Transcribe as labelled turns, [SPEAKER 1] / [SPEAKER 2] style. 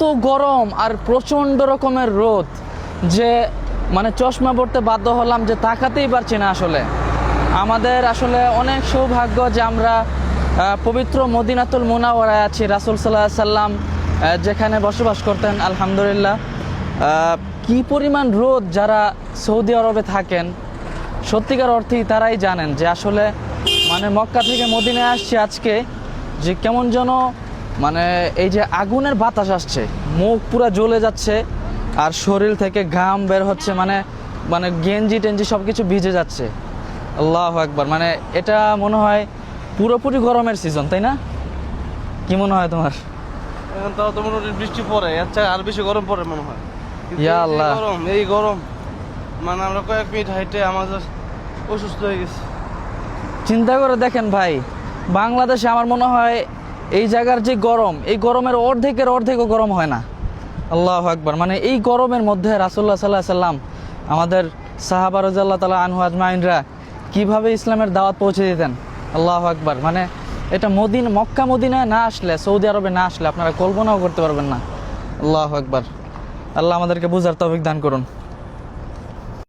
[SPEAKER 1] এত গরম আর প্রচণ্ড রকমের রোদ যে মানে চশমা পড়তে বাধ্য হলাম, যে তাকাতেই পারছি না। আসলে আমাদের আসলে অনেক সৌভাগ্য যে আমরা পবিত্র মদিনাতুল মুনাওয়ারায় আছি। রাসূল সাল্লাল্লাহু আলাইহি সাল্লাম যেখানে বসবাস করতেন, আলহামদুলিল্লাহ। কি পরিমাণ রোদ, যারা সৌদি আরবে থাকেন সত্যিকার অর্থেই তারাই জানেন যে আসলে মানে মক্কা থেকে মদিনায় আসছে আজকে, যে কেমন যেন মানে এই যে আগুনের বাতাস আসছে, মুখ পুরো জ্বলে যাচ্ছে আর শরীর থেকে ঘাম বের হচ্ছে, মানে মানে গেঞ্জি টেঞ্জি সব কিছু ভিজে যাচ্ছে। আল্লাহু আকবার, মানে এটা মনে হয় পুরোপুরি গরমের সিজন, তাই না? কি মনে হয় তোমার?
[SPEAKER 2] এখন তাও তো মোটামুটি বৃষ্টি পড়ে, আচ্ছা আর বেশি গরম পড়ে মনে হয়। কিন্তু
[SPEAKER 1] ইয়া
[SPEAKER 2] এই যে
[SPEAKER 1] আল্লাহ।
[SPEAKER 2] এই গরম মানে আমরা কয়েক মিনিট হাইটে আমাদের অসুস্থ হয়ে গেছি।
[SPEAKER 1] চিন্তা করে দেখেন ভাই, বাংলাদেশে আমার মনে হয় এই জায়গার যে গরম, এই গরমের অর্ধেকও গরম হয় না। আল্লাহু আকবার, মানে এই গরমের মধ্যে রাসূলুল্লাহ সাল্লাল্লাহু আলাইহি সাল্লাম, আমাদের সাহাবা রাদিয়াল্লাহু তাআলা আনহু আজমাইনরা কিভাবে ইসলামের দাওয়াত পৌঁছে দিতেন। আল্লাহু আকবার, মানে এটা মক্কা মদিনায় না আসলে, সৌদি আরবে না আসলে আপনারা কল্পনাও করতে পারবেন না। আল্লাহু আকবার। আল্লাহ আমাদেরকে বুঝার তৌফিক দান করুন।